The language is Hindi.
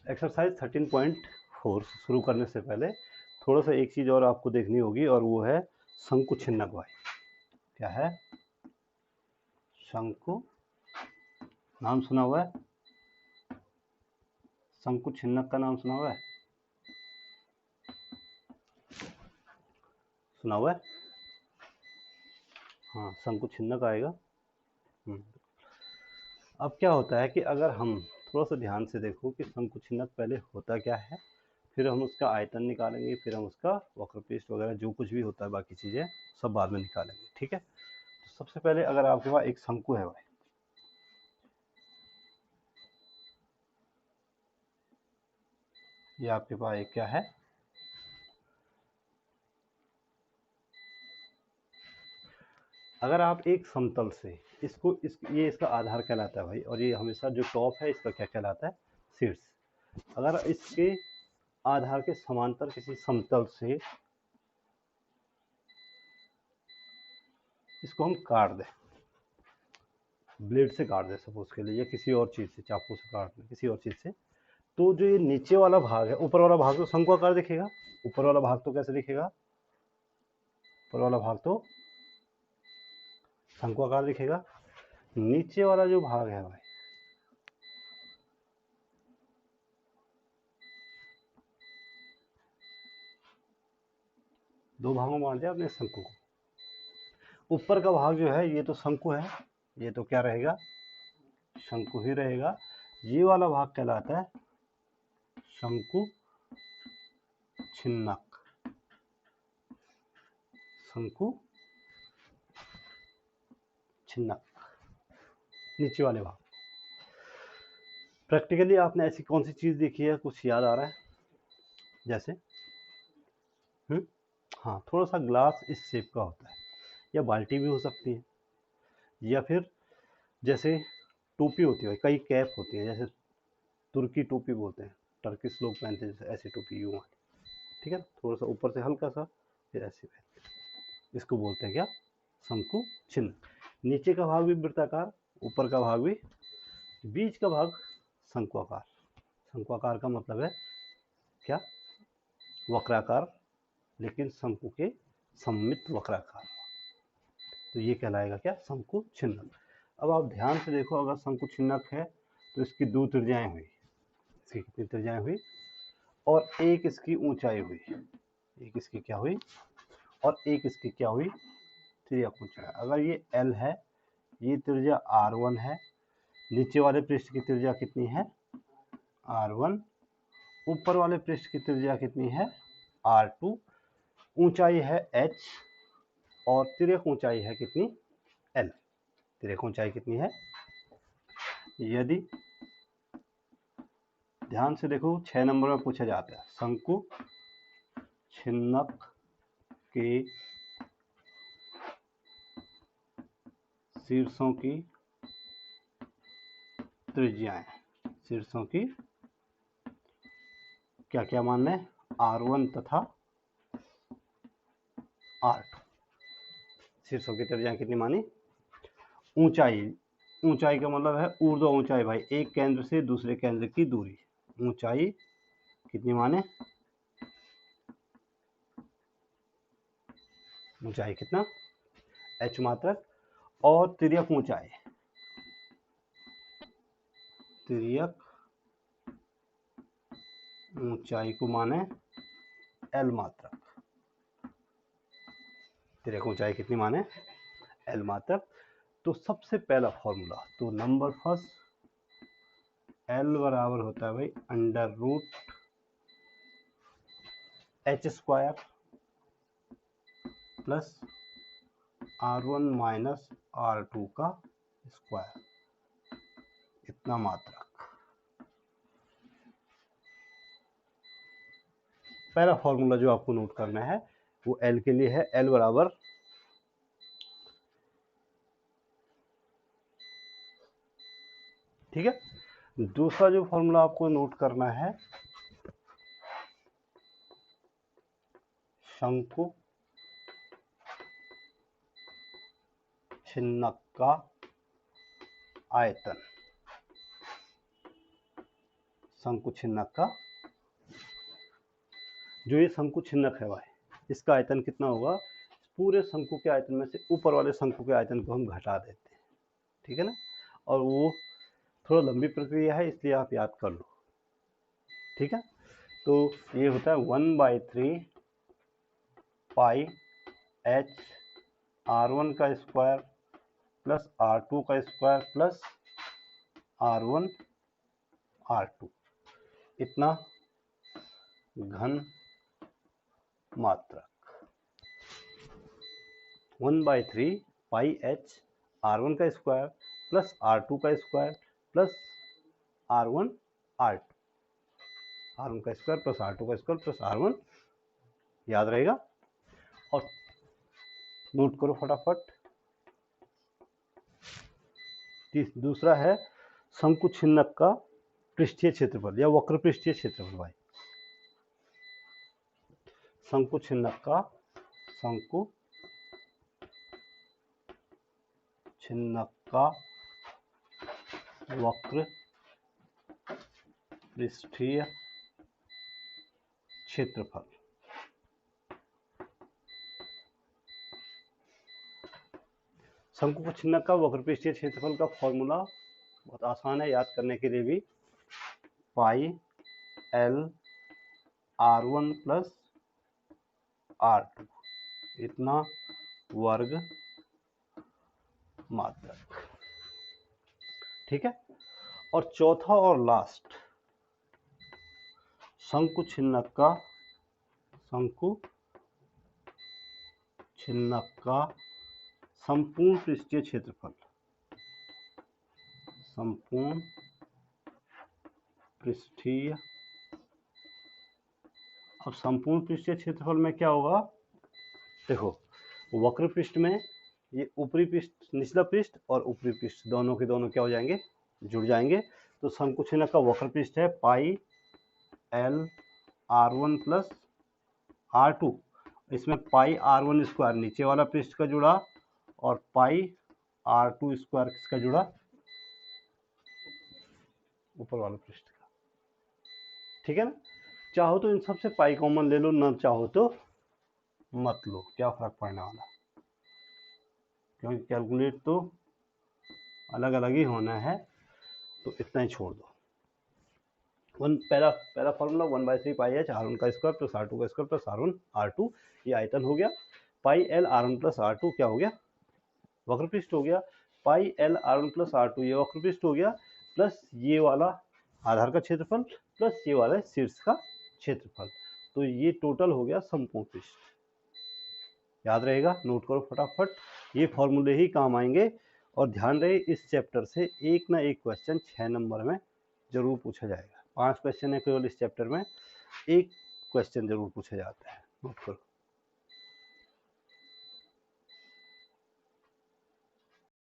एक्सरसाइज 13.4 शुरू करने से पहले थोड़ा सा एक चीज़ और आपको देखनी होगी, और वो है शंकु छिन्नक भाई। क्या है? शंकु, नाम सुना हुआ है? शंकु छिन्नक का नाम सुना हुआ है? सुना हुआ है? हाँ, शंकु छिन्नक आएगा। अब क्या होता है कि अगर हम थोड़ा सा ध्यान से देखो कि शंकु छिन्नक पहले होता क्या है, फिर हम उसका आयतन निकालेंगे, फिर हम उसका वक्रपृष्ठ वगैरह जो कुछ भी होता है बाकी चीज़ें सब बाद में निकालेंगे। ठीक है, तो सबसे पहले अगर आपके पास एक शंकु है भाई, ये आपके पास एक क्या है? अगर आप एक समतल से ये इसका आधार कहलाता है भाई, और ये हमेशा जो टॉप है इसका क्या कहलाता है? शीर्ष। अगर इसके आधार के समांतर किसी समतल से इसको हम काट दें, ब्लेड से काट दें सपोज के लिए, या किसी और चीज़ से, चाकू से काट दें किसी और चीज़ से, तो जो ये नीचे वाला भाग है, ऊपर वाला भाग तो शंकु आकार दिखेगा। ऊपर वाला भाग तो कैसे दिखेगा? ऊपर वाला भाग तो शंकु आकार दिखेगा। नीचे वाला जो भाग है भाई, दो भागों में बांट दिया आपने शंकु को। ऊपर का भाग जो है ये तो शंकु है, ये तो क्या रहेगा? शंकु ही रहेगा। ये वाला भाग कहलाता है शंकु छिन्नक। शंकु छिन्नक, नीचे वाले भाग। प्रैक्टिकली आपने ऐसी कौन सी चीज़ देखी है, कुछ याद आ रहा है? जैसे हाँ, थोड़ा सा ग्लास इस शेप का होता है, या बाल्टी भी हो सकती है, या फिर जैसे टोपी होती है, कई कैप होती है, जैसे तुर्की टोपी बोलते हैं, टर्किश लोग पहनते हैं, जैसे ऐसी टोपी यूँ वाली। ठीक है, थोड़ा सा ऊपर से हल्का सा, फिर ऐसे पहनते हैं, इसको बोलते हैं क्या? शंकु छिन्न। नीचे का भाग भी वृत्ताकार, ऊपर का भाग भी, बीच का भाग शंकुआकार। शंकुआकार का मतलब है क्या? वक्राकार, लेकिन शंकु के सममित वक्राकार, तो ये कहलाएगा क्या? शंकु छिन्नक। अब आप ध्यान से देखो, अगर शंकु छिन्नक है तो इसकी दो त्रिज्याएं हुई, इसकी कितनी त्रिज्याएं हुई? और एक इसकी ऊंचाई हुई, एक इसकी क्या हुई? और एक इसकी क्या हुई? त्रिज्या ऊंचाई। अगर ये L है, ये त्रिज्या R1 है, नीचे वाले पृष्ठ की त्रिज्या कितनी है? R1, ऊपर वाले पृष्ठ की त्रिज्या कितनी है? R2, ऊंचाई है H, और तिर्यक ऊंचाई है कितनी? L। तिर्यक ऊंचाई कितनी है? यदि ध्यान से देखो, 6 नंबर में पूछा जाता है शंकु छिन्नक के शीर्षों की त्रिज्याएं, शीर्षों की क्या क्या मान है? R1 तथा R2। शीर्षों की त्रिज्याएं कितनी मानी? ऊंचाई, ऊंचाई का मतलब है ऊर्ध्व ऊंचाई भाई, एक केंद्र से दूसरे केंद्र की दूरी। ऊंचाई कितनी माने? ऊंचाई कितना? H मात्रक। और तिर्यक ऊंचाई, तिर्यक ऊंचाई को माने L मात्रक। तिर्यक ऊंचाई कितनी माने? L मात्रक। तो सबसे पहला फॉर्मूला, तो नंबर फर्स्ट, L बराबर होता है भाई under root H square plus R1 minus R2 का स्क्वायर, इतना मात्रक। पहला फॉर्मूला जो आपको नोट करना है वो L के लिए है, L बराबर ठीक है। दूसरा जो फॉर्मूला आपको नोट करना है, शंकु छिन्नक का आयतन। शंकुछिन्नक का, जो ये शंकुछिन्नक है भाई, इसका आयतन कितना होगा, पूरे शंकु के आयतन में से ऊपर वाले शंकु के आयतन को हम घटा देते हैं, ठीक है ना। और वो थोड़ा लंबी प्रक्रिया है, इसलिए आप याद कर लो, ठीक है। तो ये होता है 1/3 पाई h r1 का स्क्वायर प्लस r2 का स्क्वायर प्लस r1 r2, इतना घन मात्रक। 1/3 पाई h r1 का स्क्वायर प्लस r2 का square plus r1 r2, r1 का स्क्वायर प्लस r2 का स्क्वायर प्लस r1, याद रहेगा। और नोट करो फटाफट। दूसरा है शंकुछिन्नक का पृष्ठीय क्षेत्रफल या वक्र पृष्ठीय क्षेत्रफल भाई। शंकुछिन्नक का वक्र पृष्ठीय क्षेत्रफल। शंकुछिन्नक का वक्र पृष्ठीय क्षेत्रफल का फॉर्मूला बहुत आसान है याद करने के लिए भी, पाई l r1 प्लस r2, इतना वर्ग मात्रक, ठीक है। और चौथा और लास्ट, शंकुछिन्नक का संपूर्ण पृष्ठीय क्षेत्रफल, संपूर्ण पृष्ठीय। अब संपूर्ण पृष्ठीय क्षेत्रफल में क्या होगा, देखो वक्र पृष्ठ में ये ऊपरी पृष्ठ, निचला पृष्ठ और ऊपरी पृष्ठ दोनों के दोनों क्या हो जाएंगे, जुड़ जाएंगे। तो शंकुछिन्नक का वक्र पृष्ठ है पाई l r1 प्लस r2, इसमें पाई r1 स्क्वायर नीचे वाला पृष्ठ का जुड़ा और पाई r2 स्क्वायर किसका जुड़ा, ऊपर वाले पृष्ठ का, ठीक है ना। चाहो तो इन सबसे पाई कॉमन ले लो, ना चाहो तो मत लो, क्या फर्क पड़ने वाला, क्योंकि कैलकुलेट तो अलग अलग ही होना है, तो इतना ही छोड़ दो। पहला फॉर्मूला 1/3 पाई h r1 का स्क्वायर प्लस r2 का स्क्वायर प्लस r1 r2, ये आयतन हो गया। पाई l r1 प्लस r2 क्या हो गया, वक्र पृष्ठ हो गया। पाई l r1 प्लस r2 ये वक्र पृष्ठ हो गया, प्लस ये वाला आधार का क्षेत्रफल प्लस ये वाला शीर्ष का क्षेत्रफल, तो ये टोटल हो गया संपूर्ण पृष्ठ। याद रहेगा, नोट करो फटाफट, ये फॉर्मूले ही काम आएंगे। और ध्यान रहे इस चैप्टर से एक ना एक क्वेश्चन 6 नंबर में जरूर पूछा जाएगा। 5 क्वेश्चन है केवल इस चैप्टर में, एक क्वेश्चन जरूर पूछा जाता है, नोट करो।